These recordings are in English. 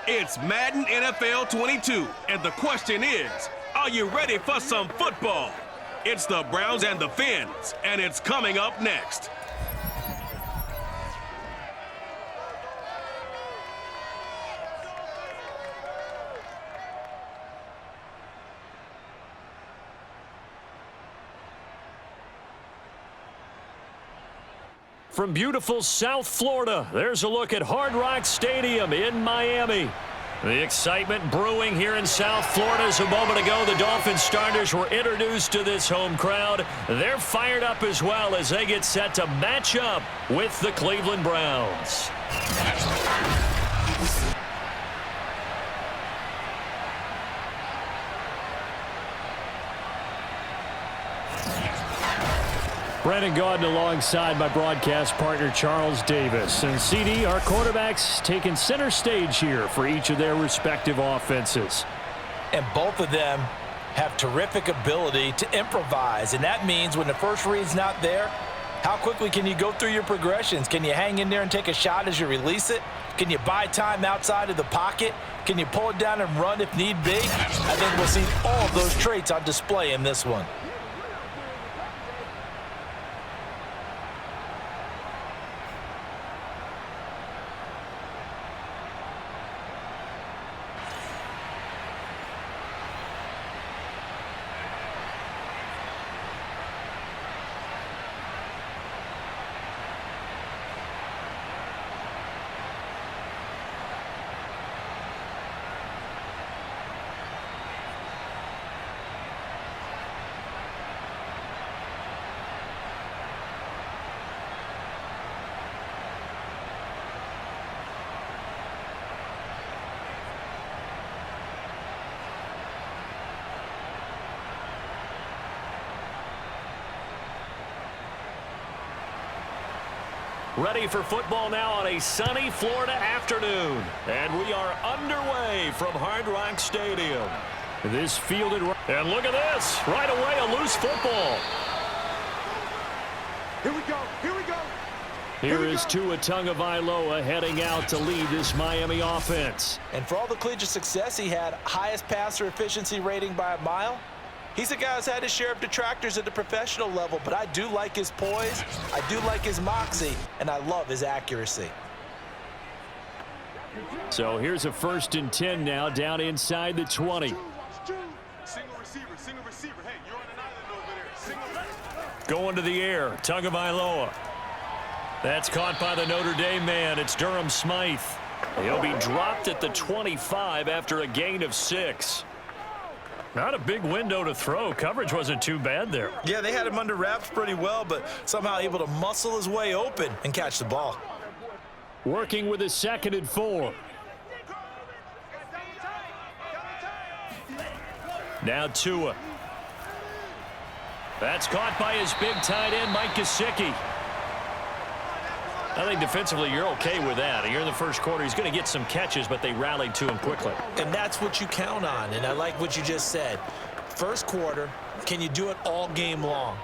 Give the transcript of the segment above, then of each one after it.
It's Madden NFL 22, and the question is, are you ready for some football? It's the Browns and the Fins, and it's coming up next. From beautiful South Florida, there's a look at Hard Rock Stadium in Miami. The excitement brewing here in South Florida as a moment ago the Dolphins starters were introduced to this home crowd. They're fired up as well as they get set to match up with the Cleveland Browns. Brandon Gaudin alongside my broadcast partner Charles Davis. And CD, our quarterbacks taking center stage here for each of their respective offenses. And both of them have terrific ability to improvise. And that means when the first read's not there, how quickly can you go through your progressions? Can you hang in there and take a shot as you release it? Can you buy time outside of the pocket? Can you pull it down and run if need be? I think we'll see all of those traits on display in this one. Ready for football now on a sunny Florida afternoon. And we are underway from Hard Rock Stadium. This fielded, and look at this, right away a loose football. Here we go, here we go. Here is Tua Tagovailoa heading out to lead this Miami offense. And for all the collegiate success he had, highest passer efficiency rating by a mile. He's a guy who's had his share of detractors at the professional level, but I do like his poise, I do like his moxie, and I love his accuracy. So here's a 1st and 10 now down inside the 20. Single receiver. Hey, you're on an island over there. Going to the air, Tagovailoa. That's caught by the Notre Dame man. It's Durham Smythe. He'll be dropped at the 25 after a gain of 6. Not a big window to throw. Coverage wasn't too bad there. Yeah, they had him under wraps pretty well, but somehow able to muscle his way open and catch the ball. Working with a 2nd and 4. Now Tua. That's caught by his big tight end, Mike Gesicki. I think defensively you're okay with that. Here in the first quarter, he's going to get some catches, but they rallied to him quickly. And that's what you count on, and I like what you just said. First quarter, can you do it all game long?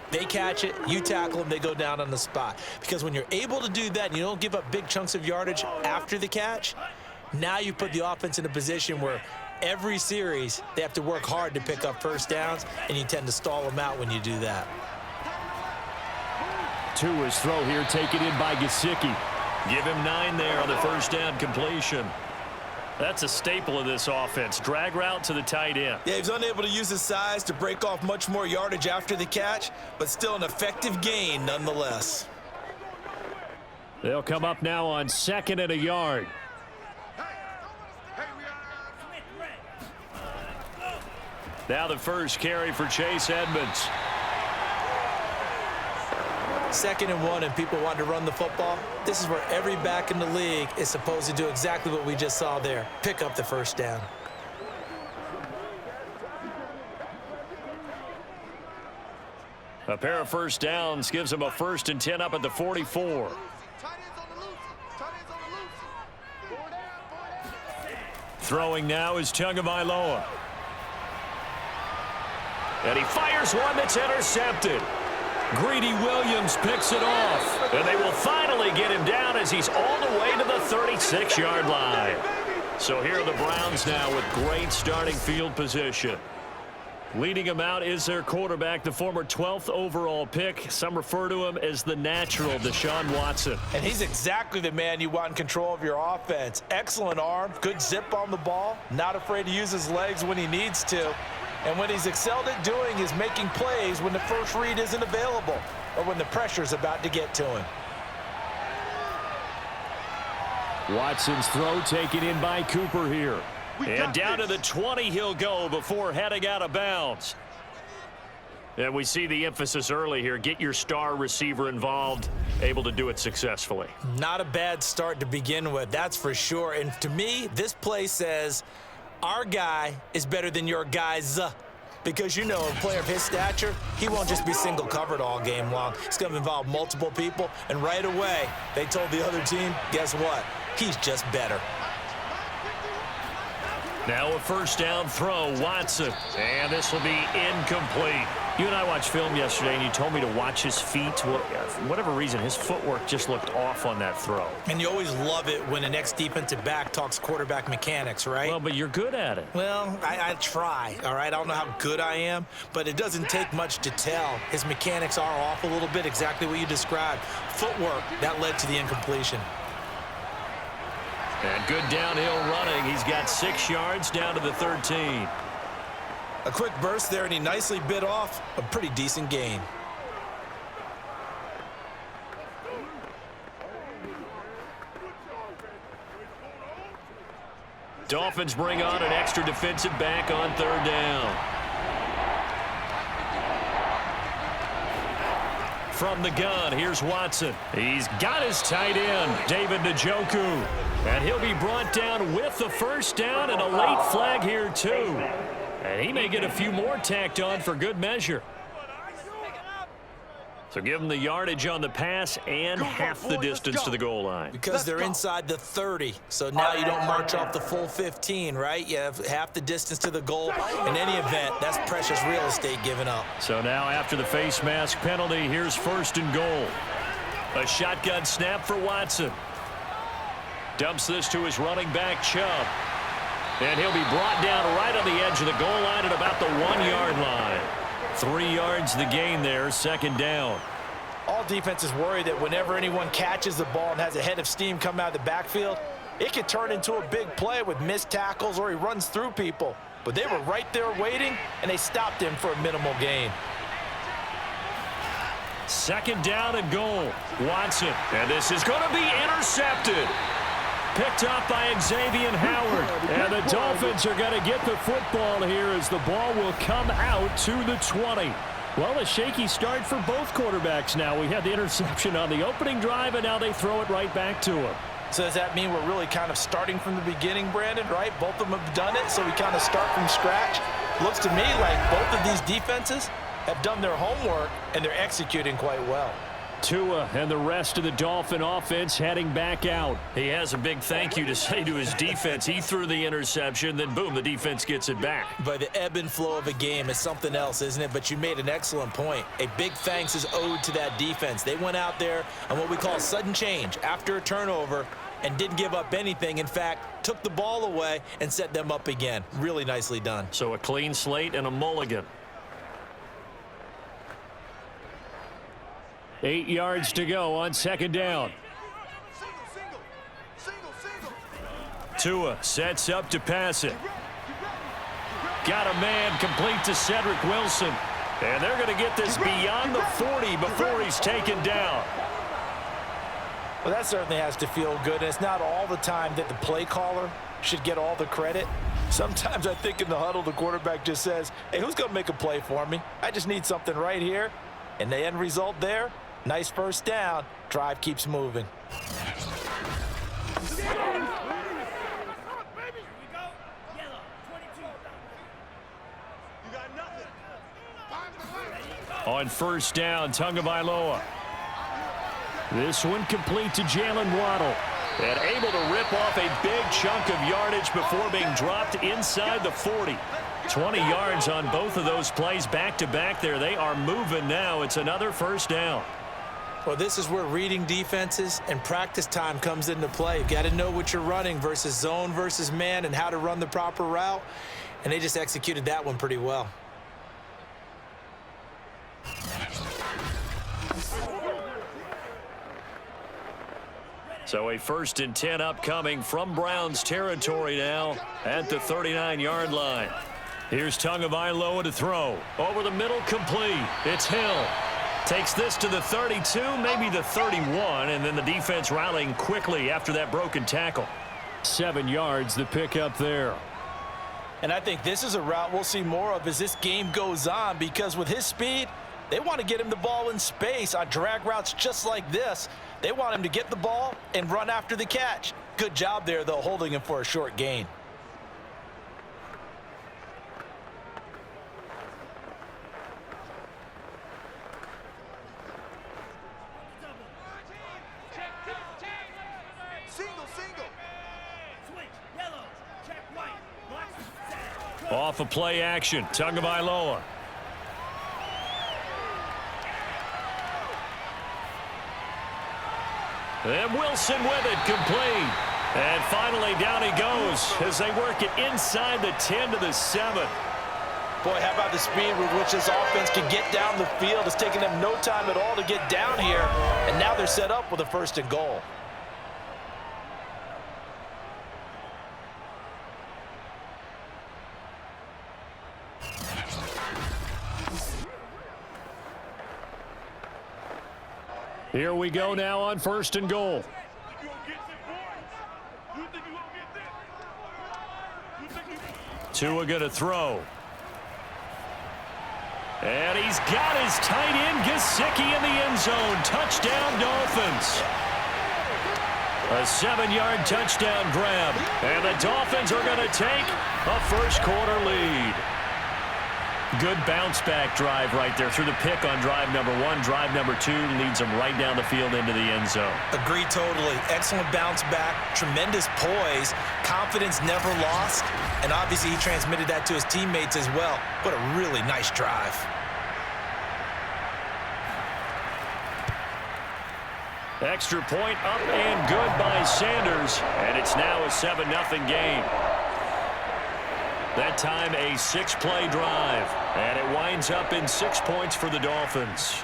They catch it, you tackle them, they go down on the spot. Because when you're able to do that and you don't give up big chunks of yardage after the catch, now you put the offense in a position where every series they have to work hard to pick up first downs, and you tend to stall them out when you do that. Tua's throw here taken in by Gesicki. Give him 9 there on the first down completion. That's a staple of this offense. Drag route to the tight end. Yeah, he's unable to use his size to break off much more yardage after the catch, but still an effective gain nonetheless. They'll come up now on 2nd and a yard. Now the first carry for Chase Edmonds. 2nd and 1, and people want to run the football. This is where every back in the league is supposed to do exactly what we just saw there. Pick up the first down. A pair of first downs gives them a 1st and 10 up at the 44. Throwing now is Tagovailoa. And he fires one that's intercepted. Greedy Williams picks it off. And they will finally get him down as he's all the way to the 36-yard line. So here are the Browns now with great starting field position. Leading them out is their quarterback, the former 12th overall pick. Some refer to him as the natural, Deshaun Watson. And he's exactly the man you want in control of your offense. Excellent arm, good zip on the ball, not afraid to use his legs when he needs to. And what he's excelled at doing is making plays when the first read isn't available or when the pressure's about to get to him. Watson's throw taken in by Cooper here. And down to the 20 he'll go before heading out of bounds. And we see the emphasis early here. Get your star receiver involved, able to do it successfully. Not a bad start to begin with, that's for sure. And to me, this play says our guy is better than your guys. Because, you know, a player of his stature, he won't just be single covered all game long. It's going to involve multiple people. And right away, they told the other team, guess what? He's just better. Now a first down throw, Watson. And this will be incomplete. You and I watched film yesterday, and you told me to watch his feet. Well, for whatever reason, his footwork just looked off on that throw. And you always love it when the next defensive back talks quarterback mechanics, right? Well, but you're good at it. Well, I try, all right? I don't know how good I am, but it doesn't take much to tell. His mechanics are off a little bit, exactly what you described. Footwork, that led to the incompletion. And good downhill running. He's got 6 yards down to the 13. A quick burst there, and he nicely bit off a pretty decent gain. Dolphins bring on an extra defensive back on 3rd down. From the gun, here's Watson. He's got his tight end, David Njoku. And he'll be brought down with the first down and a late flag here, too. And he may get a few more tacked on for good measure. So give him the yardage on the pass and half the distance to the goal line. Because they're inside the 30, so now you don't march off the full 15, right? You have half the distance to the goal. In any event, that's precious real estate given up. So now after the face mask penalty, here's 1st and goal. A shotgun snap for Watson. Dumps this to his running back, Chubb. And he'll be brought down right on the edge of the goal line at about the 1-yard line. 3 yards the gain there, 2nd down. All defenses worry that whenever anyone catches the ball and has a head of steam come out of the backfield, it could turn into a big play with missed tackles or he runs through people. But they were right there waiting, and they stopped him for a minimal gain. 2nd down and goal. Watson. And this is going to be intercepted. Picked up by Xavier Howard. And the Dolphins are going to get the football here as the ball will come out to the 20. Well, a shaky start for both quarterbacks now. We had the interception on the opening drive, and now they throw it right back to him. So does that mean we're really kind of starting from the beginning, Brandon, right? Both of them have done it, so we kind of start from scratch. Looks to me like both of these defenses have done their homework, and they're executing quite well. Tua and the rest of the Dolphin offense heading back out. He has a big thank you to say to his defense. He threw the interception, then boom, the defense gets it back. But the ebb and flow of a game is something else, isn't it? But you made an excellent point. A big thanks is owed to that defense. They went out there on what we call sudden change after a turnover and didn't give up anything. In fact, took the ball away and set them up again. Really nicely done. So a clean slate and a mulligan. 8 yards to go on 2nd down. Tua sets up to pass it. Got a man complete to Cedric Wilson. And they're going to get this beyond the 40 before he's taken down. Well, that certainly has to feel good. And it's not all the time that the play caller should get all the credit. Sometimes I think in the huddle, the quarterback just says, hey, who's going to make a play for me? I just need something right here. And the end result there, nice first down. Drive keeps moving. On 1st down, Tagovailoa. This one complete to Jalen Waddle. And able to rip off a big chunk of yardage before being dropped inside the 40. 20 yards on both of those plays back-to-back there. They are moving now. It's another 1st down. Well, this is where reading defenses and practice time comes into play. You've got to know what you're running versus zone versus man and how to run the proper route. And they just executed that one pretty well. So a 1st and 10 upcoming from Browns territory now at the 39-yard line. Here's Tagovailoa to throw. Over the middle, complete. It's Hill. Takes this to the 32, maybe the 31, and then the defense rallying quickly after that broken tackle. 7 yards, the pickup there. And I think this is a route we'll see more of as this game goes on, because with his speed, they want to get him the ball in space on drag routes just like this. They want him to get the ball and run after the catch. Good job there, though, holding him for a short gain. Off of play action, Tagovailoa. And Wilson with it, complete. And finally down he goes as they work it inside the 10 to the 7. Boy, how about the speed with which this offense can get down the field? It's taken them no time at all to get down here, and now they're set up with a 1st and goal. Here we go now on 1st and goal. Tua going to throw. And he's got his tight end, Gesicki, in the end zone. Touchdown, Dolphins. A 7-yard touchdown grab. And the Dolphins are going to take a first-quarter lead. Good bounce-back drive right there through the pick on drive number 1. Drive number 2 leads them right down the field into the end zone. Agreed totally. Excellent bounce back, tremendous poise, confidence never lost, and obviously he transmitted that to his teammates as well. What a really nice drive. Extra point up and good by Sanders, and it's now a 7-0 game. That time a 6-play drive, and it winds up in 6 points for the Dolphins.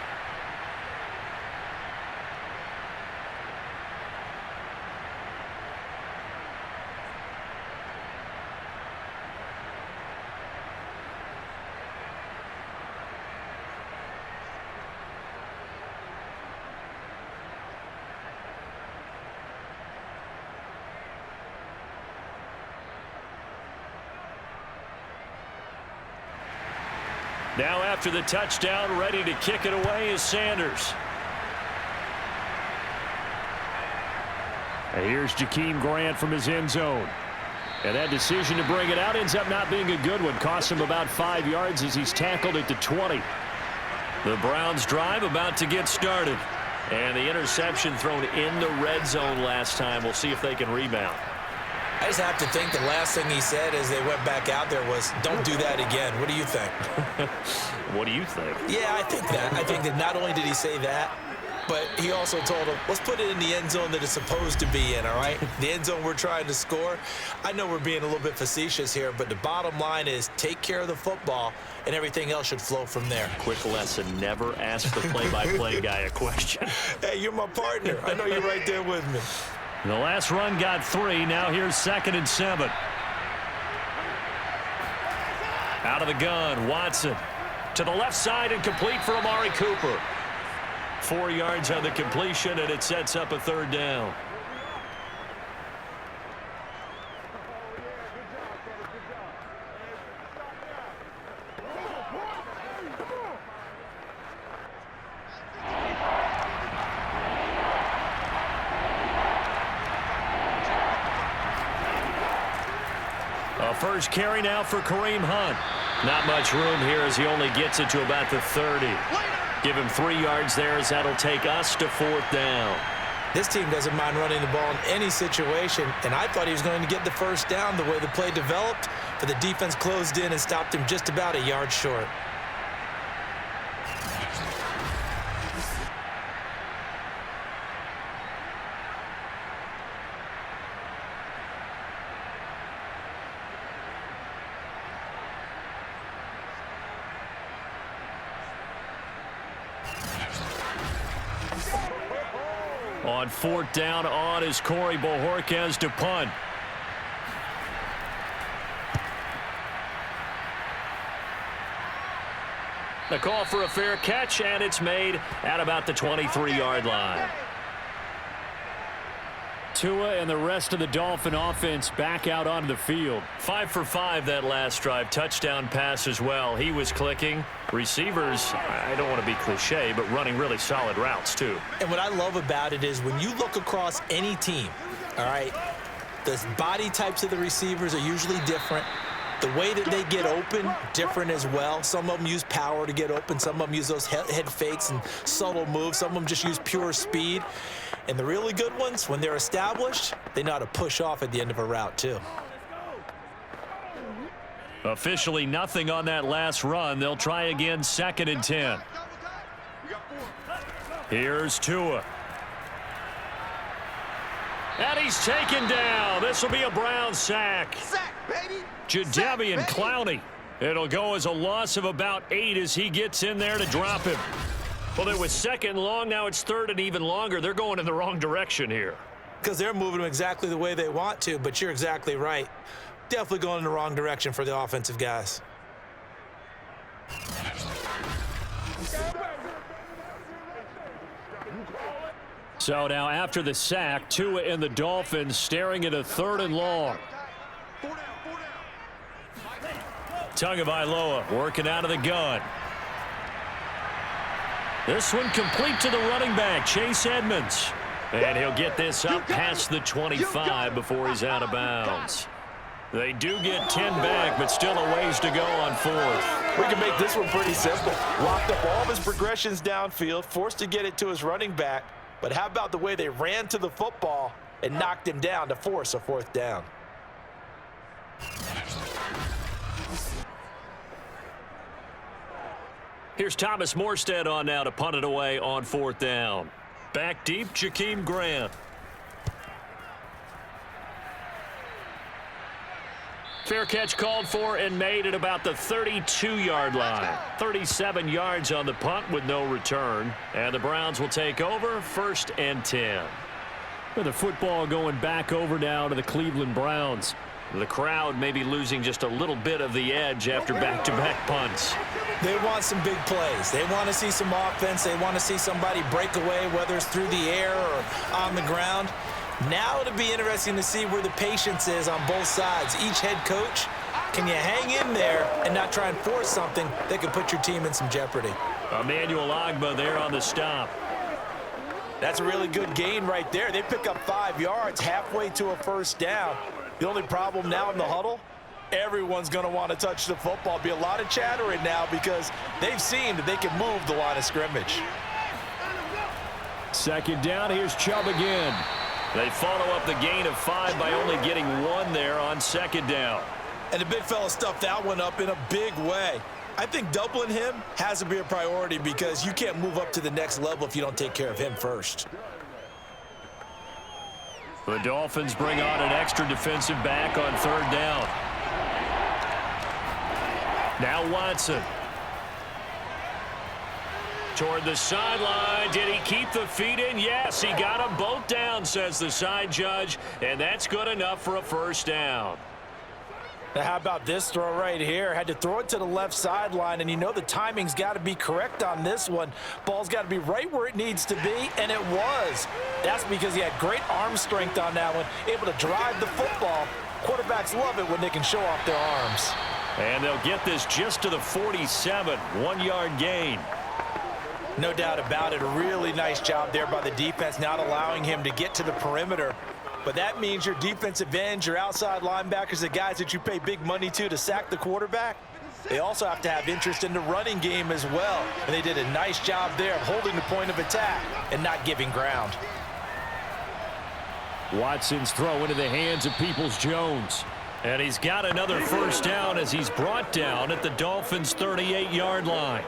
Now after the touchdown, ready to kick it away is Sanders. And here's Jakeem Grant from his end zone. And that decision to bring it out ends up not being a good one. Costs him about 5 yards as he's tackled at the 20. The Browns drive about to get started. And the interception thrown in the red zone last time. We'll see if they can rebound. I just have to think the last thing he said as they went back out there was, don't do that again. What do you think? What do you think? Yeah, I think that. I think that not only did he say that, but he also told him, let's put it in the end zone that it's supposed to be in, all right? The end zone we're trying to score. I know we're being a little bit facetious here, but the bottom line is take care of the football, and everything else should flow from there. Quick lesson, never ask the play-by-play guy a question. Hey, you're my partner. I know you're right there with me. The last run got 3. Now here's 2nd and 7. Out of the gun, Watson. To the left side and complete for Amari Cooper. 4 yards on the completion, and it sets up a 3rd down. First carry now for Kareem Hunt. Not much room here as he only gets it to about the 30. Give him 3 yards there as that'll take us to 4th down. This team doesn't mind running the ball in any situation, and I thought he was going to get the 1st down the way the play developed, but the defense closed in and stopped him just about a yard short. On 4th down, on is Corey Bojorquez to punt. The call for a fair catch, and it's made at about the 23-yard line. Tua and the rest of the Dolphin offense back out onto the field. 5 for 5 that last drive. Touchdown pass as well. He was clicking. Receivers, I don't want to be cliche, but running really solid routes too. And what I love about it is when you look across any team, all right, the body types of the receivers are usually different. The way that they get open, different as well. Some of them use power to get open. Some of them use those head fakes and subtle moves. Some of them just use pure speed. And the really good ones, when they're established, they know how to push off at the end of a route too. Officially nothing on that last run. They'll try again, 2nd and 10. Here's Tua. And he's taken down. This will be a Brown sack. Jadeveon Clowney. It'll go as a loss of about 8 as he gets in there to drop him. Well, it was 2nd and long. Now it's 3rd and even longer. They're going in the wrong direction here. Because they're moving them exactly the way they want to, but you're exactly right. Definitely going in the wrong direction for the offensive guys. So now after the sack, Tua and the Dolphins staring at a 3rd and long. Tagovailoa working out of the gun. This one complete to the running back, Chase Edmonds. And he'll get this up past the 25 before he's out of bounds. They do get 10 back, but still a ways to go on 4th. We can make this one pretty simple. Locked up all of his progressions downfield, forced to get it to his running back. But how about the way they ran to the football and knocked him down to force a 4th down? Here's Thomas Morstead on now to punt it away on 4th down. Back deep, Jakeem Grant. Fair catch called for and made at about the 32-yard line. 37 yards on the punt with no return. And the Browns will take over, 1st and 10. With the football going back over now to the Cleveland Browns. The crowd may be losing just a little bit of the edge after back-to-back punts. They want some big plays. They want to see some offense. They want to see somebody break away, whether it's through the air or on the ground. Now it'll be interesting to see where the patience is on both sides. Each head coach, can you hang in there and not try and force something that could put your team in some jeopardy? Emmanuel Ogbah there on the stop. That's a really good gain right there. They pick up 5 yards halfway to a 1st down. The only problem now in the huddle, everyone's going to want to touch the football. Be a lot of chattering now because they've seen that they can move the line of scrimmage. 2nd down, here's Chubb again. They follow up the gain of 5 by only getting 1 there on 2nd down. And the big fella stuffed that one up in a big way. I think doubling him has to be a priority because you can't move up to the next level if you don't take care of him first. The Dolphins bring on an extra defensive back on 3rd down. Now Watson. Toward the sideline. Did he keep the feet in? Yes, he got them both down, says the side judge, and that's good enough for a 1st down. Now, how about this throw right here? Had to throw it to the left sideline, and you know the timing's got to be correct on this one. Ball's got to be right where it needs to be, and it was. That's because he had great arm strength on that one, able to drive the football. Quarterbacks love it when they can show off their arms. And they'll get this just to the 47, 1-yard gain. No doubt about it. A really nice job there by the defense, not allowing him to get to the perimeter. But that means your defensive ends, your outside linebackers, the guys that you pay big money to sack the quarterback, they also have to have interest in the running game as well. And they did a nice job there of holding the point of attack and not giving ground. Watson's throw into the hands of Peoples-Jones. And he's got another 1st down as he's brought down at the Dolphins' 38-yard line.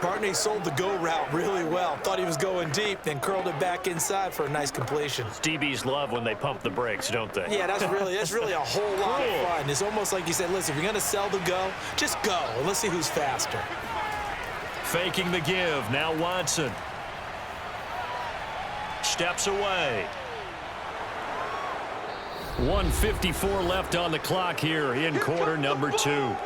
Barney sold the go route really well. Thought he was going deep, then curled it back inside for a nice completion. DBs love when they pump the brakes, don't they? Yeah, that's really a whole lot of fun. It's almost like you said, listen, if you're going to sell the go, just go, and let's see who's faster. Faking the give. Now Watson. steps away. 1:54 left on the clock here in quarter number 2.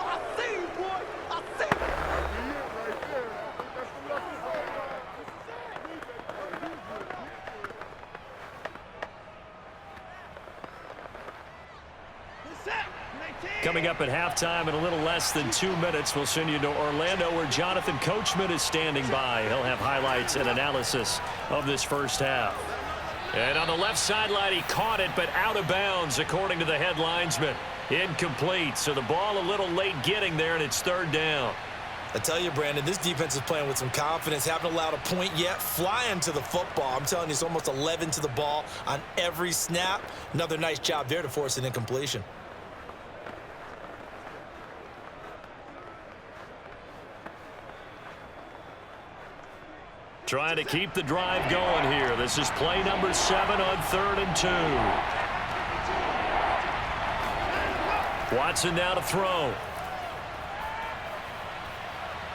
Coming up at halftime in a little less than 2 minutes, we'll send you to Orlando where Jonathan Coachman is standing by. He'll have highlights and analysis of this first half. And on the left sideline, he caught it, but out of bounds, according to the head linesman. Incomplete, so the ball a little late getting there, and it's third down. I tell you, Brandon, this defense is playing with some confidence. Haven't allowed a point yet. Flying to the football. I'm telling you, it's almost 11 to the ball on every snap. Another nice job there to force an incompletion. Trying to keep the drive going here. This is play number 7 on 3rd and 2. Watson now to throw.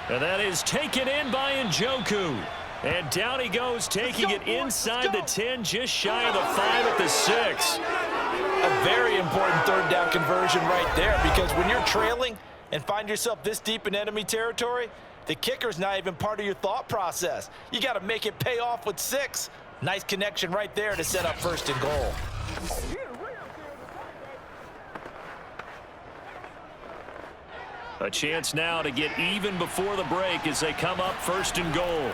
And that is taken in by Njoku. And down he goes, taking it inside the 10, just shy of the 5 at the 6. A very important third down conversion right there, because when you're trailing and find yourself this deep in enemy territory, the kicker's not even part of your thought process. You got to make it pay off with 6. Nice connection right there to set up 1st and goal. A chance now to get even before the break as they come up 1st and goal.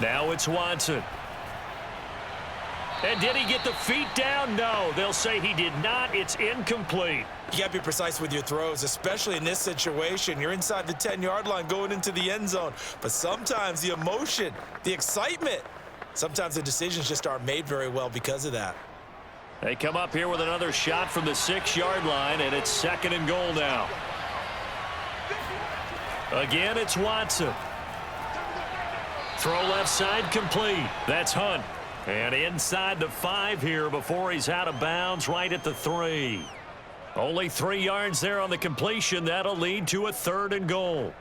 Now it's Watson. And did he get the feet down? No, they'll say he did not. It's incomplete. You got to be precise with your throws, especially in this situation. You're inside the 10-yard line going into the end zone. But sometimes the emotion, the excitement, sometimes the decisions just aren't made very well because of that. They come up here with another shot from the 6-yard line, and it's 2nd and goal now. Again, it's Watson. Throw left side complete. That's Hunt. And inside the 5 here before he's out of bounds right at the 3. Only 3 yards there on the completion. That'll lead to a 3rd and goal.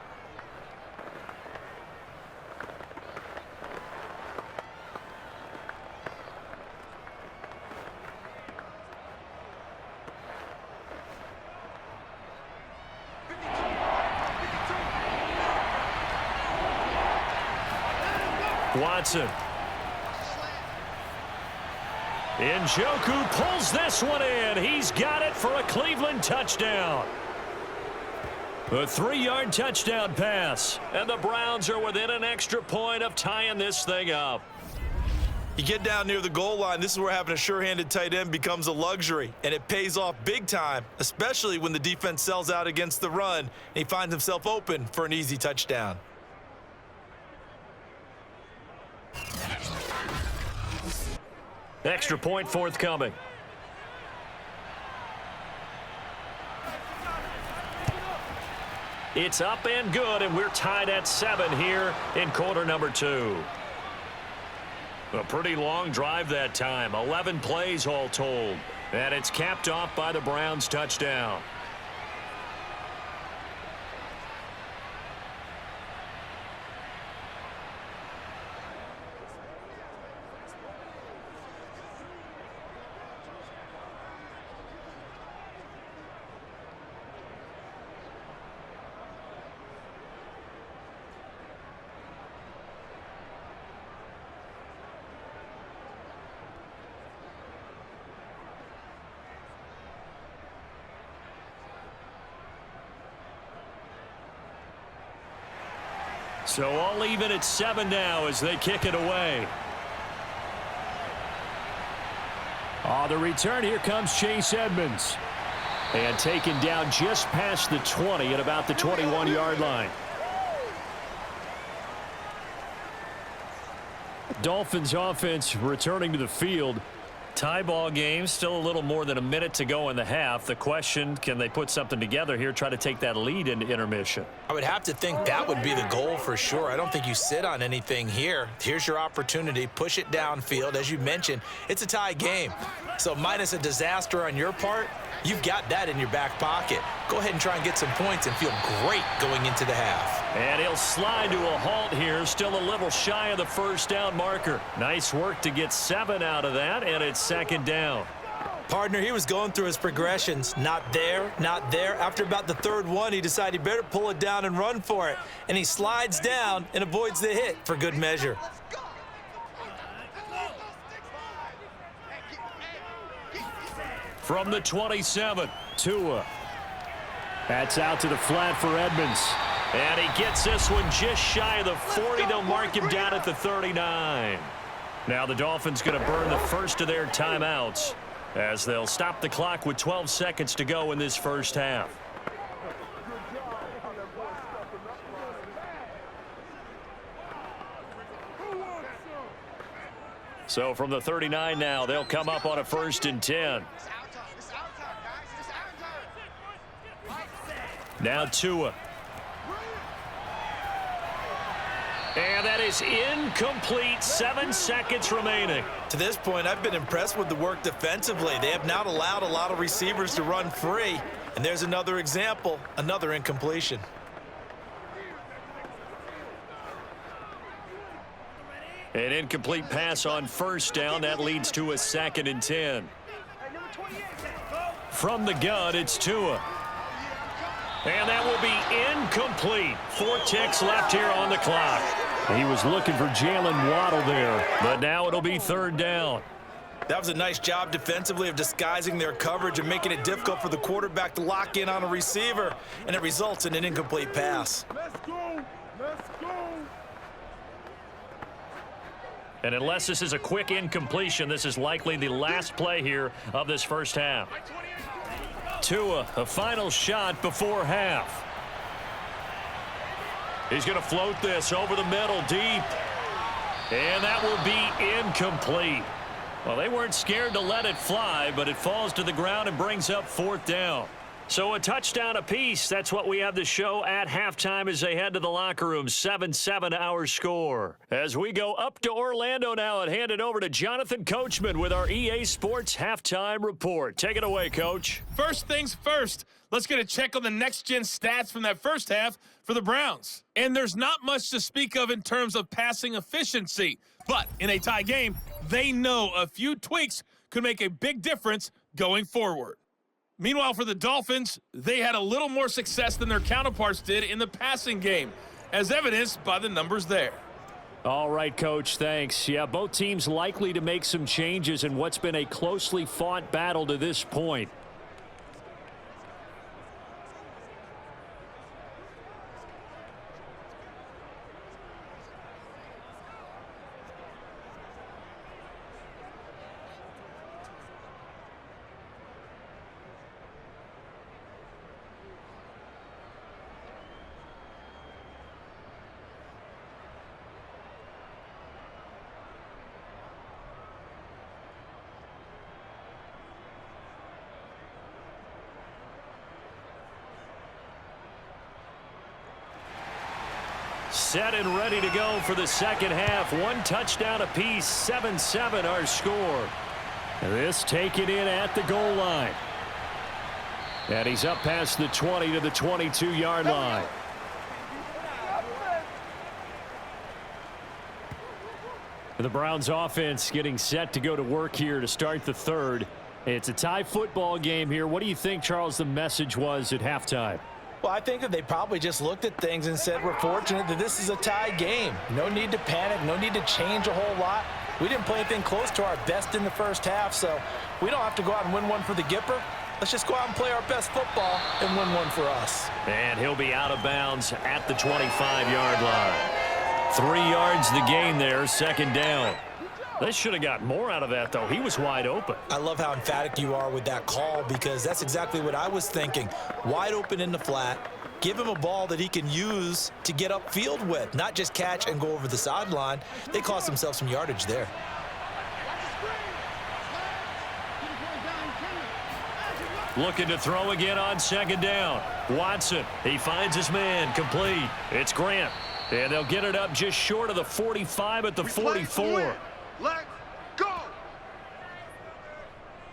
Watson. Njoku pulls this one in. He's got it for a Cleveland touchdown. A 3-yard touchdown pass. And the Browns are within an extra point of tying this thing up. You get down near the goal line, this is where having a sure-handed tight end becomes a luxury, and it pays off big time, especially when the defense sells out against the run, and he finds himself open for an easy touchdown. Extra point forthcoming. It's up and good, and we're tied at 7 here in quarter number 2. A pretty long drive that time, 11 plays all told, and it's capped off by the Browns' touchdown. So all even at 7 now as they kick it away. On the return, here comes Chase Edmonds. And taken down just past the 20 at about the 21-yard line. Dolphins offense returning to the field. Tie ball game, still a little more than a minute to go in the half. The question, can they put something together here, try to take that lead into intermission? I would have to think that would be the goal for sure. I don't think you sit on anything here. Here's your opportunity. Push it downfield. As you mentioned, it's a tie game. So minus a disaster on your part, you've got that in your back pocket. Go ahead and try and get some points and feel great going into the half. And he'll slide to a halt here, still a little shy of the first down marker. Nice work to get 7 out of that, and it's second down. Partner, he was going through his progressions. Not there, not there. After about the third one, he decided he better pull it down and run for it. And he slides down and avoids the hit for good measure. From the 27, Tua. That's out to the flat for Edmonds. And he gets this one just shy of the 40. They'll mark him down at the 39. Now the Dolphins going to burn the first of their timeouts as they'll stop the clock with 12 seconds to go in this first half. So from the 39 now, they'll come up on a 1st and 10. Now Tua. And that is incomplete. 7 seconds remaining. To this point, I've been impressed with the work defensively. They have not allowed a lot of receivers to run free. And there's another example, another incompletion. An incomplete pass on 1st down. That leads to a 2nd and 10. From the gun, it's Tua. And that will be incomplete. 4 ticks left here on the clock. He was looking for Jalen Waddle there, but now it'll be 3rd down. That was a nice job defensively of disguising their coverage and making it difficult for the quarterback to lock in on a receiver, and it results in an incomplete pass. Let's go. Let's go. And unless this is a quick incompletion, this is likely the last play here of this first half. Tua, a final shot before half. He's going to float this over the middle deep. And that will be incomplete. Well, they weren't scared to let it fly, but it falls to the ground and brings up 4th down. So a touchdown apiece. That's what we have to show at halftime as they head to the locker room. 7-7 our score. As we go up to Orlando now and hand it over to Jonathan Coachman with our EA Sports Halftime Report. Take it away, Coach. First things first, let's get a check on the next-gen stats from that first half for the Browns. And there's not much to speak of in terms of passing efficiency. But in a tie game, they know a few tweaks could make a big difference going forward. Meanwhile, for the Dolphins, they had a little more success than their counterparts did in the passing game, as evidenced by the numbers there. All right, Coach, thanks. Yeah, both teams likely to make some changes in what's been a closely fought battle to this point. Set and ready to go for the second half. 1 touchdown apiece, 7-7 our score. This taken in at the goal line. And he's up past the 20 to the 22-yard line. The Browns offense getting set to go to work here to start the third. It's a tie football game here. What do you think, Charles, the message was at halftime? Well, I think that they probably just looked at things and said, we're fortunate that this is a tie game. No need to panic, no need to change a whole lot. We didn't play anything close to our best in the first half, so we don't have to go out and win one for the Gipper. Let's just go out and play our best football and win one for us. And he'll be out of bounds at the 25-yard line. 3 yards the gain there, second down. They should have got more out of that, though. He was wide open. I love how emphatic you are with that call, because that's exactly what I was thinking. Wide open in the flat. Give him a ball that he can use to get upfield with, not just catch and go over the sideline. They cost themselves some yardage there. Looking to throw again on second down. Watson, he finds his man, complete. It's Grant, and they'll get it up just short of the 45 at the 44. Let's go.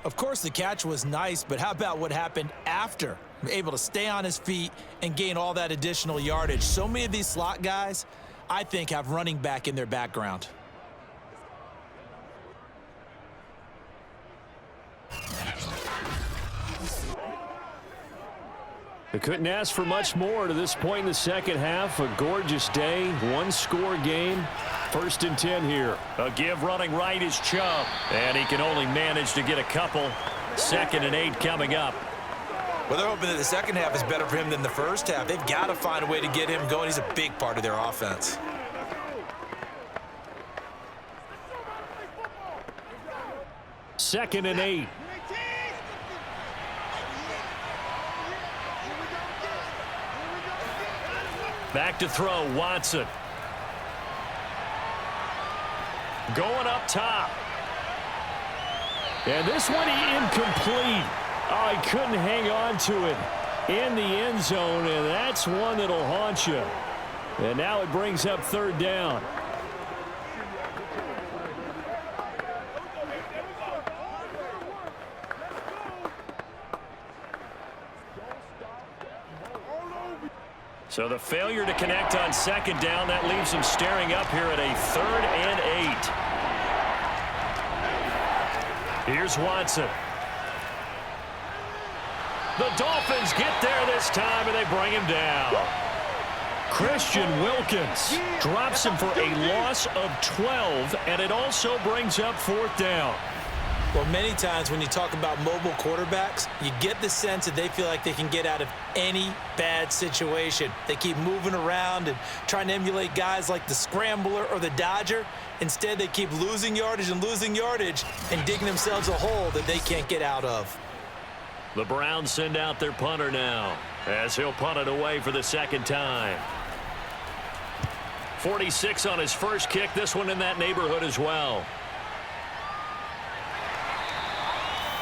Of course, the catch was nice, but how about what happened after? Able to stay on his feet and gain all that additional yardage. So many of these slot guys, I think, have running back in their background. They couldn't ask for much more to this point in the second half. A gorgeous day, one-score game. 1st and 10 here. A give running right is Chubb, and he can only manage to get a couple. 2nd and 8 coming up. Well, they're hoping that the second half is better for him than the first half. They've got to find a way to get him going. He's a big part of their offense. Second and 8. Back to throw, Watson. Going up top. And this one incomplete. Oh, he couldn't hang on to it in the end zone, and that's one that'll haunt you. And now it brings up 3rd down. So the failure to connect on 2nd down, that leaves him staring up here at a 3rd and 8. Here's Watson. The Dolphins get there this time, and they bring him down. Christian Wilkins drops him for a loss of 12, and it also brings up 4th down. Well, many times when you talk about mobile quarterbacks, you get the sense that they feel like they can get out of any bad situation. They keep moving around and trying to emulate guys like the Scrambler or the Dodger. Instead, they keep losing yardage and digging themselves a hole that they can't get out of. The Browns send out their punter now, as he'll punt it away for the 2nd time. 46 on his first kick, this one in that neighborhood as well.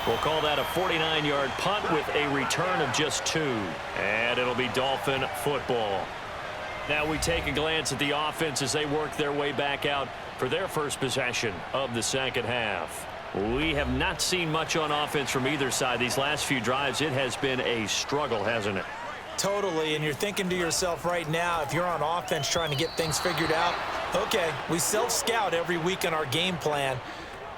We'll call that a 49-yard punt with a return of just 2. And it'll be Dolphin football. Now we take a glance at the offense as they work their way back out for their first possession of the second half. We have not seen much on offense from either side. These last few drives, it has been a struggle, hasn't it? Totally, and you're thinking to yourself right now, if you're on offense trying to get things figured out, okay, we self-scout every week on our game plan.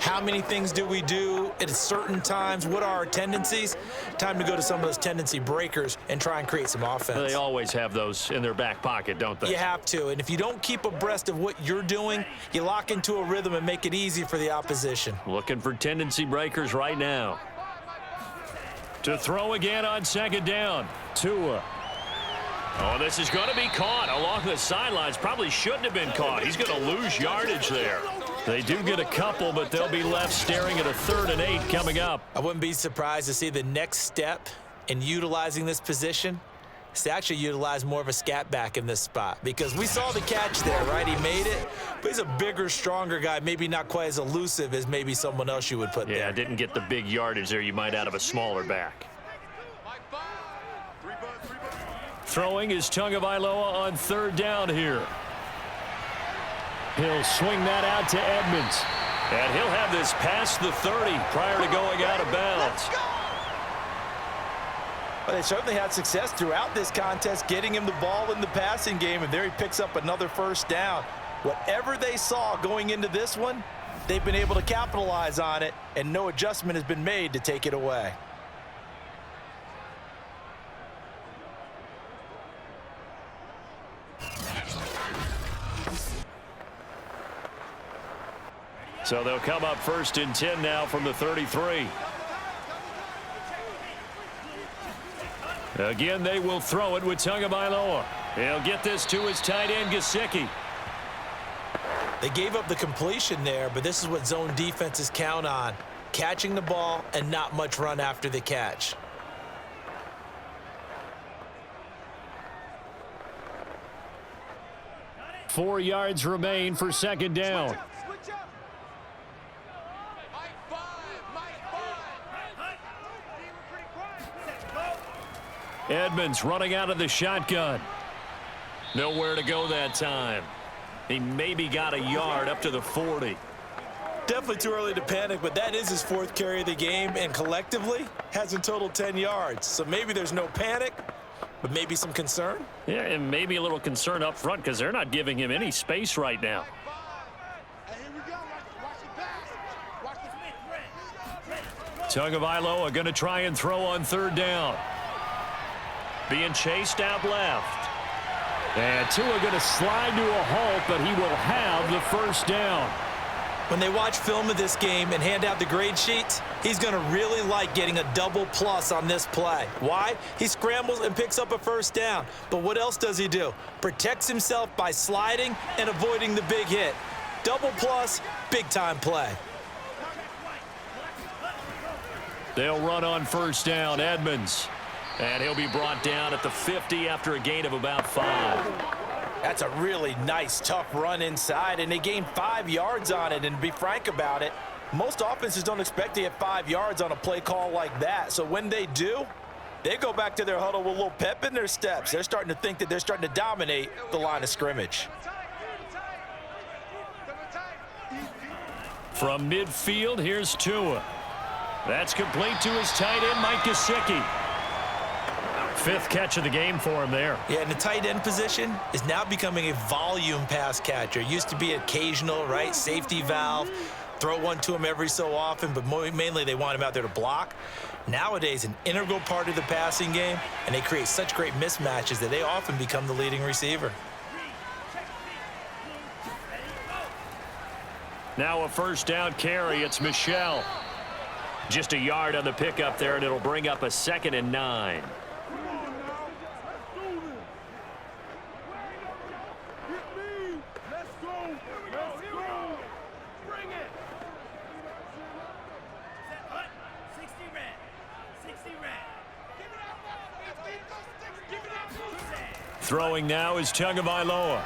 How many things do we do at certain times? What are our tendencies? Time to go to some of those tendency breakers and try and create some offense. They always have those in their back pocket, don't they? You have to, and if you don't keep abreast of what you're doing, you lock into a rhythm and make it easy for the opposition. Looking for tendency breakers right now. To throw again on 2nd down. Tua. Oh, this is going to be caught along the sidelines. Probably shouldn't have been caught. He's going to lose yardage there. They do get a couple, but they'll be left staring at a 3rd and 8 coming up. I wouldn't be surprised to see the next step in utilizing this position is to actually utilize more of a scat back in this spot, because we saw the catch there, right? He made it, but he's a bigger, stronger guy, maybe not quite as elusive as maybe someone else you would put there. Yeah, didn't get the big yardage there you might out of a smaller back. Throwing is Tagovailoa on 3rd down here. He'll swing that out to Edmonds. And he'll have this past the 30 prior to going out of bounds. Well, they certainly had success throughout this contest, getting him the ball in the passing game, and there he picks up another 1st down. Whatever they saw going into this one, they've been able to capitalize on it, and no adjustment has been made to take it away. So they'll come up 1st and 10 now from the 33. Again, they will throw it with Tagovailoa. He'll get this to his tight end, Gesicki. They gave up the completion there, but this is what zone defenses count on. Catching the ball and not much run after the catch. Four yards remain for 2nd down. Edmonds running out of the shotgun. Nowhere to go that time. He maybe got a yard up to the 40. Definitely too early to panic, but that is his 4th carry of the game, and collectively has in total 10 yards. So maybe there's no panic, but maybe some concern. Yeah, and maybe a little concern up front because they're not giving him any space right now. Tagovailoa going to try and throw on 3rd down. Being chased out left. And Tua going to slide to a halt, but he will have the 1st down. When they watch film of this game and hand out the grade sheets, he's going to really like getting a double plus on this play. Why? He scrambles and picks up a 1st down. But what else does he do? Protects himself by sliding and avoiding the big hit. Double plus, big-time play. They'll run on 1st down, Edmonds. And he'll be brought down at the 50 after a gain of about 5. That's a really nice, tough run inside, and they gained 5 yards on it. And to be frank about it, most offenses don't expect to get 5 yards on a play call like that. So when they do, they go back to their huddle with a little pep in their steps. They're starting to think that they're starting to dominate the line of scrimmage. From midfield, here's Tua. That's complete to his tight end, Mike Gesicki. 5th catch of the game for him there. Yeah, and the tight end position is now becoming a volume pass catcher. Used to be occasional, right? Safety valve. Throw one to him every so often, but mainly they want him out there to block. Nowadays, an integral part of the passing game, and they create such great mismatches that they often become the leading receiver. Now a 1st down carry. It's Michel. Just a yard on the pickup there, and it'll bring up a 2nd and 9. Throwing now is Tagovailoa.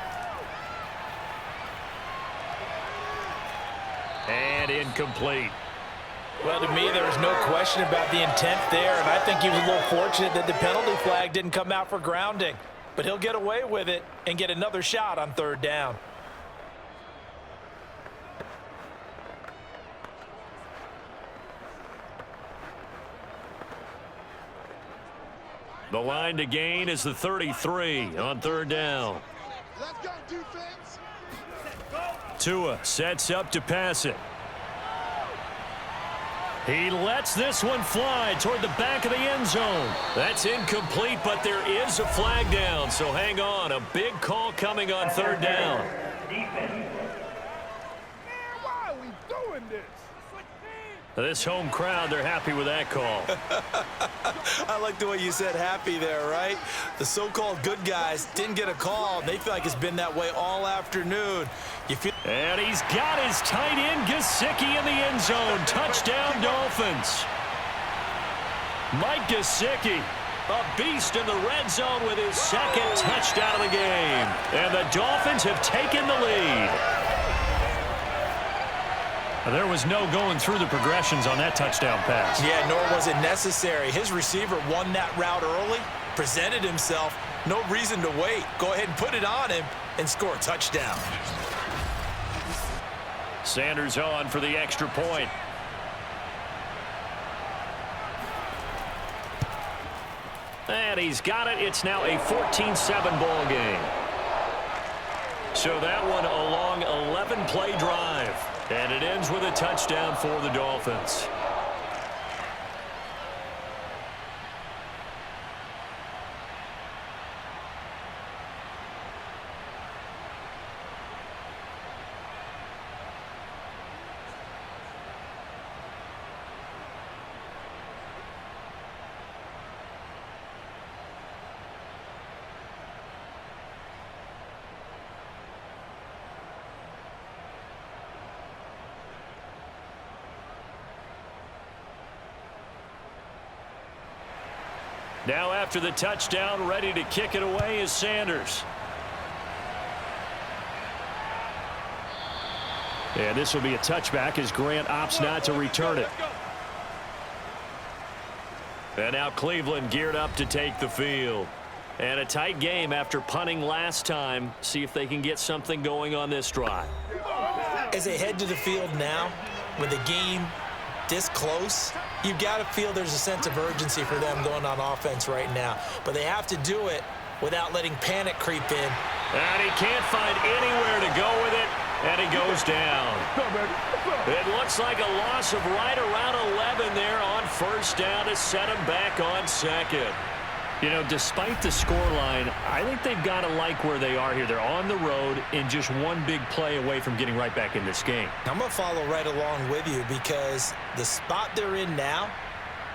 And incomplete. Well, to me, there was no question about the intent there, and I think he was a little fortunate that the penalty flag didn't come out for grounding. But he'll get away with it and get another shot on 3rd down. The line to gain is the 33 on 3rd down. Let's go, defense. Tua sets up to pass it. He lets this one fly toward the back of the end zone. That's incomplete, but there is a flag down, so hang on. A big call coming on 3rd down. Man, why are we doing this? This home crowd, they're happy with that call. I like the way you said happy there, right? The so-called good guys didn't get a call. They feel like it's been that way all afternoon. And he's got his tight end, Gesicki, in the end zone. Touchdown, Dolphins. Mike Gesicki, a beast in the red zone with his 2nd touchdown of the game. And the Dolphins have taken the lead. There was no going through the progressions on that touchdown pass. Yeah, nor was it necessary. His receiver won that route early, presented himself. No reason to wait. Go ahead and put it on him and score a touchdown. Sanders on for the extra point. And he's got it. It's now a 14-7 ball game. So that one a long 11-play drive. And it ends with a touchdown for the Dolphins. Now after the touchdown, ready to kick it away is Sanders. And this will be a touchback as Grant opts not to return it. And now Cleveland geared up to take the field. And a tight game after punting last time. See if they can get something going on this drive. As they head to the field now, with a game this close, you've got to feel there's a sense of urgency for them going on offense right now. But they have to do it without letting panic creep in. And he can't find anywhere to go with it, and he goes down. It looks like a loss of right around 11 there on first down to set him back on second. You know, despite the scoreline, I think they've got to like where they are here. They're on the road and just one big play away from getting right back in this game. I'm going to follow right along with you because the spot they're in now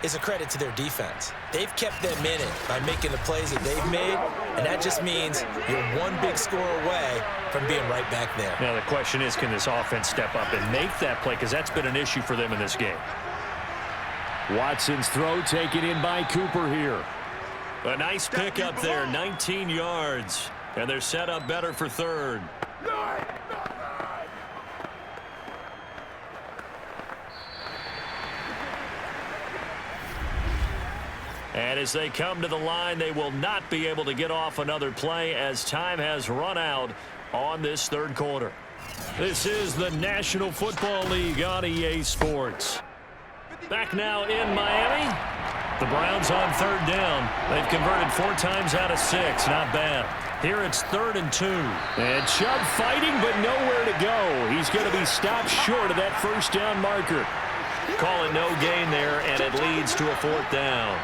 is a credit to their defense. They've kept them in it by making the plays that they've made, and that just means you're one big score away from being right back there. Now, the question is, can this offense step up and make that play? Because that's been an issue for them in this game. Watson's throw taken in by Cooper here. A nice pickup there, 19 yards. And they're set up better for third. And as they come to the line, they will not be able to get off another play as time has run out on this third quarter. This is the National Football League on EA Sports. Back now in Miami. The Browns on third down. They've converted 4 times out of 6. Not bad. Here it's 3rd and 2. And Chubb fighting, but nowhere to go. He's going to be stopped short of that first down marker. Call it no gain there, and it leads to a 4th down.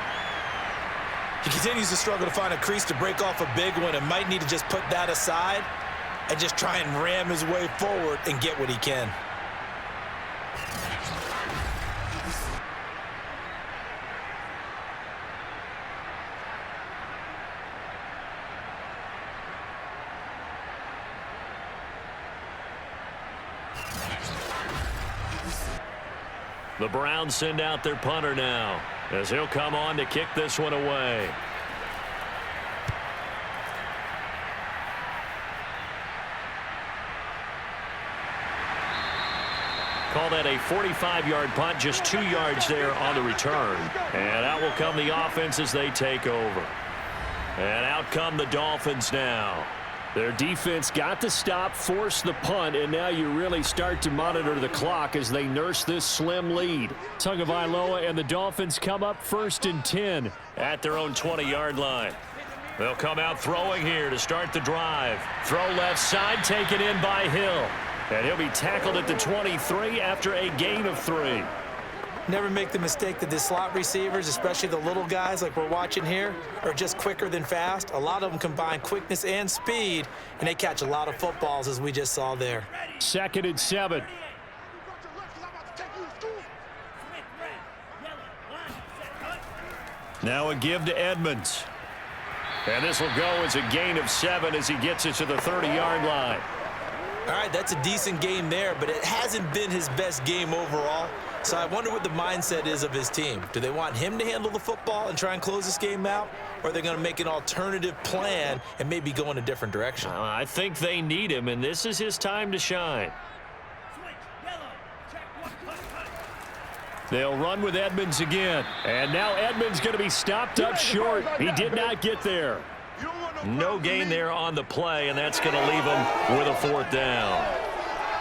He continues to struggle to find a crease to break off a big one and might need to just put that aside and just try and ram his way forward and get what he can. The Browns send out their punter now as he'll come on to kick this one away. Call that a 45-yard punt, just 2 yards there on the return. And out will come the offense as they take over. And out come the Dolphins now. Their defense got the stop, forced the punt, and now you really start to monitor the clock as they nurse this slim lead. Tagovailoa and the Dolphins come up 1st and 10 at their own 20-yard line. They'll come out throwing here to start the drive. Throw left side, taken in by Hill. And he'll be tackled at the 23 after a gain of 3. Never make the mistake that the slot receivers, especially the little guys like we're watching here, are just quicker than fast. A lot of them combine quickness and speed, and they catch a lot of footballs, as we just saw there. 2nd and 7. Now a give to Edmonds. And this will go as a gain of 7 as he gets it to the 30-yard line. All right, that's a decent game there, but it hasn't been his best game overall. So I wonder what the mindset is of his team. Do they want him to handle the football and try and close this game out? Or are they going to make an alternative plan and maybe go in a different direction? I think they need him, and this is his time to shine. They'll run with Edmonds again. And now Edmonds going to be stopped up short. He did not get there. No gain there on the play, and that's going to leave him with a 4th down.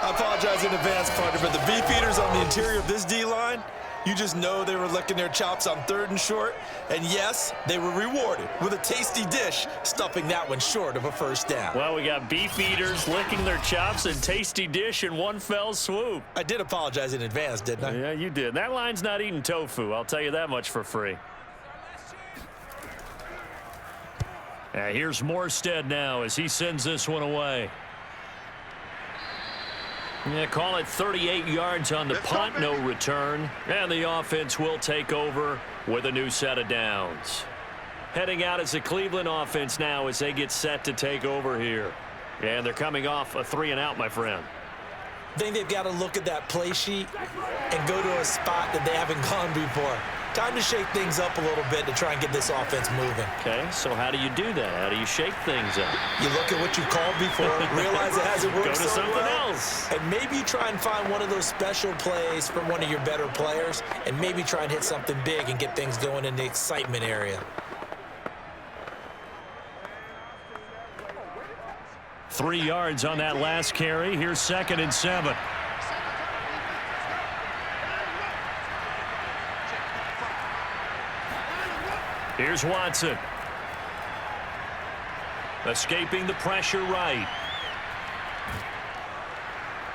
I apologize in advance, partner, but the beefeaters on the interior of this D-line, you just know they were licking their chops on 3rd and short. And yes, they were rewarded with a tasty dish, stuffing that one short of a first down. Well, we got beefeaters licking their chops and tasty dish in one fell swoop. I did apologize in advance, didn't I? Yeah, you did. That line's not eating tofu. I'll tell you that much for free. Here's Morstead now as he sends this one away. Yeah, call it 38 yards on the punt, no return. And the offense will take over with a new set of downs. Heading out as the Cleveland offense now as they get set to take over here. And they're coming off a 3-and-out, my friend. I think they've got to look at that play sheet and go to a spot that they haven't gone before. Time to shake things up a little bit to try and get this offense moving. Okay, so how do you do that? How do you shake things up? You look at what you called before, realize it hasn't worked Go to so something well, else. and maybe try and find one of those special plays from one of your better players, and maybe try and hit something big and get things going in the excitement area. 3 yards on that last carry. Here's 2nd and 7. Here's Watson. Escaping the pressure right.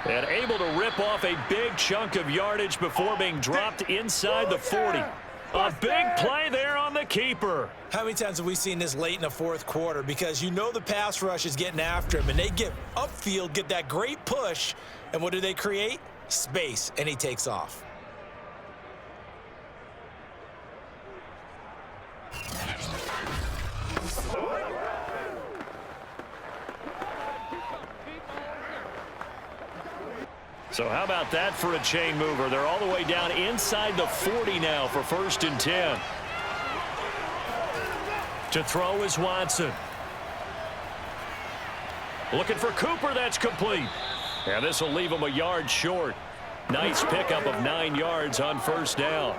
And able to rip off a big chunk of yardage before being dropped inside the 40. A big play there on the keeper. How many times have we seen this late in the fourth quarter? Because you know the pass rush is getting after him, and they get upfield, get that great push, and what do they create? Space, and he takes off. So how about that for a chain mover? They're all the way down inside the 40 now for 1st and 10. To throw is Watson. Looking for Cooper. That's complete. And this will leave him a yard short. Nice pickup of 9 yards on 1st down.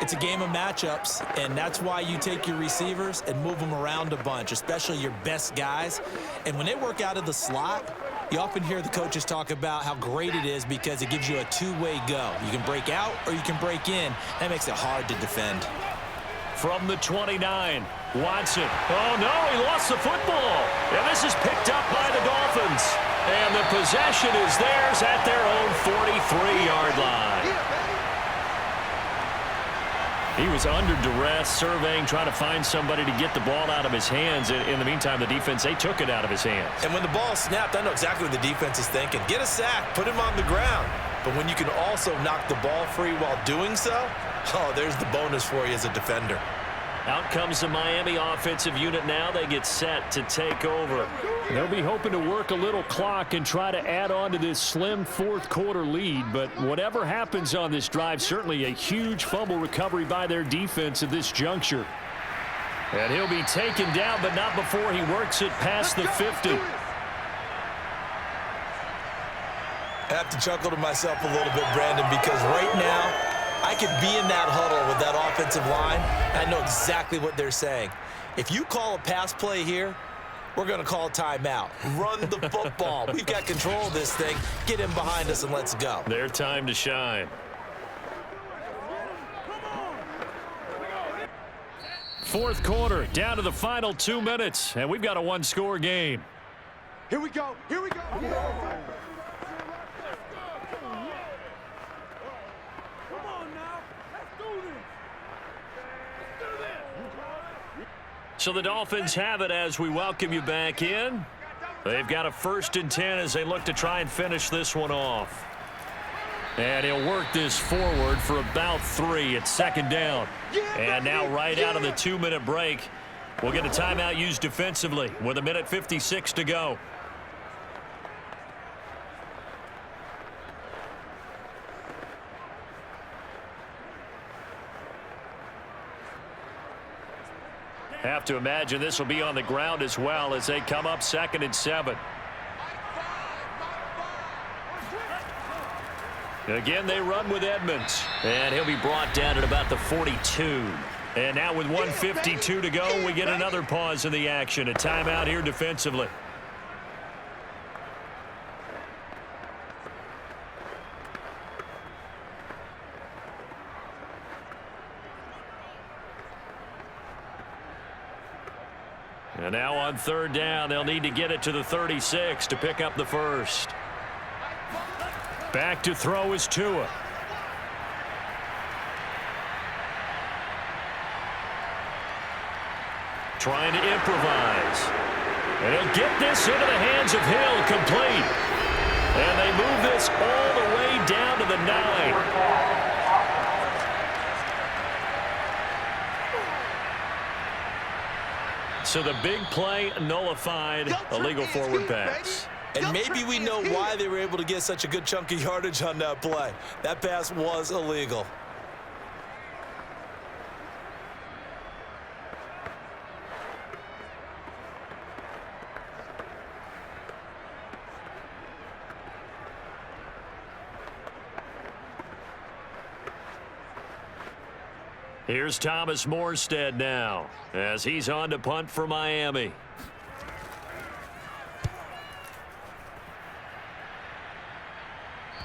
It's a game of matchups, and that's why you take your receivers and move them around a bunch, especially your best guys. And when they work out of the slot, you often hear the coaches talk about how great it is because it gives you a two-way go. You can break out or you can break in. That makes it hard to defend. From the 29, Watson. Oh, no, he lost the football. And this is picked up by the Dolphins. And the possession is theirs at their own 43-yard line. He was under duress, surveying, trying to find somebody to get the ball out of his hands. In the meantime, the defense, they took it out of his hands. And when the ball snapped, I know exactly what the defense is thinking. Get a sack, put him on the ground. But when you can also knock the ball free while doing so, oh, there's the bonus for you as a defender. Out comes the Miami offensive unit now. They get set to take over. They'll be hoping to work a little clock and try to add on to this slim fourth quarter lead. But whatever happens on this drive, certainly a huge fumble recovery by their defense at this juncture. And he'll be taken down, but not before he works it past the 50. I have to chuckle to myself a little bit, Brandon, because right now, I could be in that huddle with that offensive line. I know exactly what they're saying. If you call a pass play here, we're going to call a timeout. Run the football. We've got control of this thing. Get him behind us and let's go. Their time to shine. Fourth quarter, down to the final 2 minutes, and we've got a one-score game. Here we go. Here we go. So the Dolphins have it as we welcome you back in. They've got a 1st and 10 as they look to try and finish this one off. And he'll work this forward for about 3 at 2nd down. And now right out of the 2-minute break, we'll get a timeout used defensively with 1:56 to go. Have to imagine this will be on the ground as well as they come up 2nd and 7. Again, they run with Edmonds. And he'll be brought down at about the 42. And now with 1:52 to go, we get another pause in the action. A timeout here defensively. And now on 3rd down, they'll need to get it to the 36 to pick up the first. Back to throw is Tua. Trying to improvise. And he'll get this into the hands of Hill, complete. And they move this all the way down to the 9. So the big play nullified, illegal forward pass. And maybe we know why they were able to get such a good chunk of yardage on that play. That pass was illegal. Here's Thomas Morstead now as he's on to punt for Miami.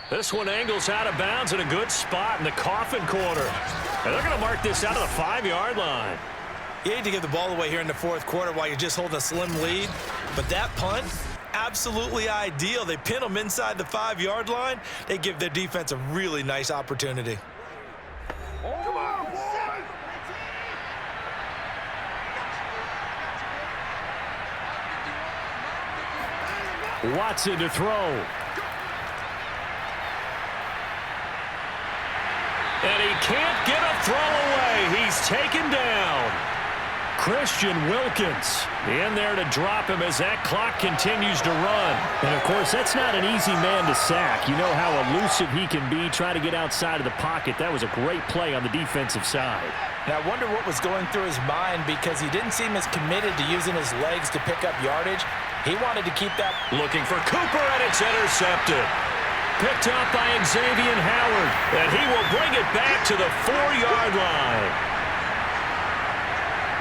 This one angles out of bounds in a good spot in the coffin corner. And they're going to mark this out of the 5-yard line. You hate to give the ball away here in the fourth quarter while you're just holding a slim lead, but that punt, absolutely ideal. They pin them inside the 5-yard line. They give their defense a really nice opportunity. Watson to throw. And he can't get a throw away. He's taken down. Christian Wilkins in there to drop him as that clock continues to run. And, of course, that's not an easy man to sack. You know how elusive he can be trying to get outside of the pocket. That was a great play on the defensive side. Now, I wonder what was going through his mind because he didn't seem as committed to using his legs to pick up yardage. He wanted to keep that. Looking for Cooper, and it's intercepted. Picked up by Xavier Howard, and he will bring it back to the 4-yard line.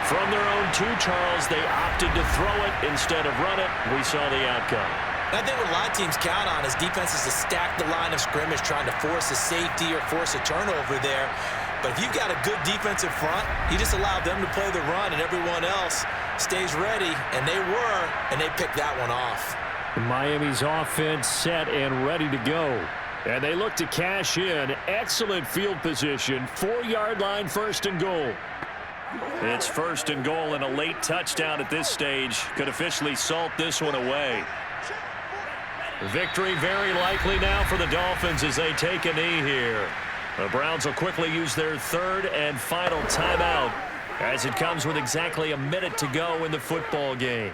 From their own 2, Charles, they opted to throw it instead of run it. We saw the outcome. I think what a lot of teams count on is defenses to stack the line of scrimmage, trying to force a safety or force a turnover there. But if you've got a good defensive front, you just allow them to play the run, and everyone else stays ready, and they were, and they picked that one off. Miami's offense set and ready to go. And they look to cash in. Excellent field position. 4-yard line, 1st and goal. It's 1st and goal, and a late touchdown at this stage could officially salt this one away. Victory very likely now for the Dolphins as they take a knee here. The Browns will quickly use their 3rd and final timeout as it comes with exactly a minute to go in the football game.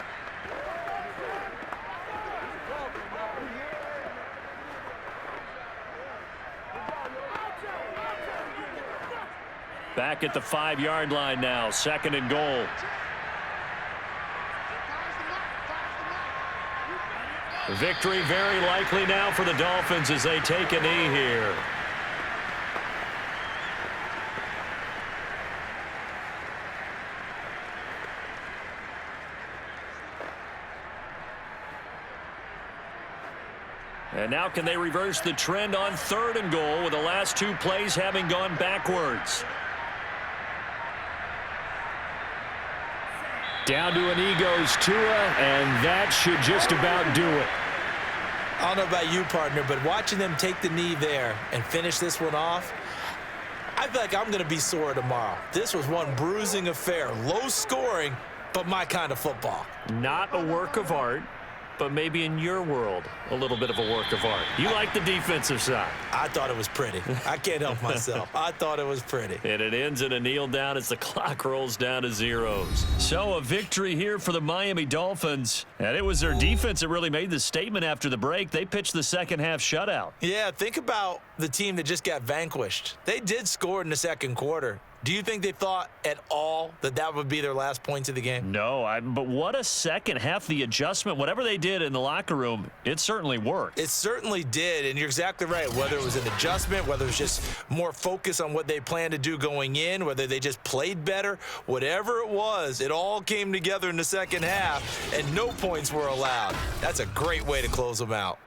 Back at the 5-yard line now, 2nd and goal. Victory very likely now for the Dolphins as they take a knee here. And now can they reverse the trend on 3rd and goal with the last 2 plays having gone backwards? Down to a knee goes Tua, and that should just about do it. I don't know about you, partner, but watching them take the knee there and finish this one off, I feel like I'm going to be sore tomorrow. This was one bruising affair. Low scoring, but my kind of football. Not a work of art, but maybe in your world, a little bit of a work of art. You like the defensive side. I thought it was pretty. I can't help myself. I thought it was pretty. And it ends in a kneel down as the clock rolls down to zeros. So a victory here for the Miami Dolphins. And it was their defense that really made the statement after the break. They pitched the second-half shutout. Yeah, think about the team that just got vanquished. They did score in the second quarter. Do you think they thought at all that that would be their last points of the game? No, but what a second half. The adjustment, whatever they did in the locker room, it certainly worked. It certainly did, and you're exactly right. Whether it was an adjustment, whether it was just more focus on what they planned to do going in, whether they just played better, whatever it was, it all came together in the second half, and no points were allowed. That's a great way to close them out.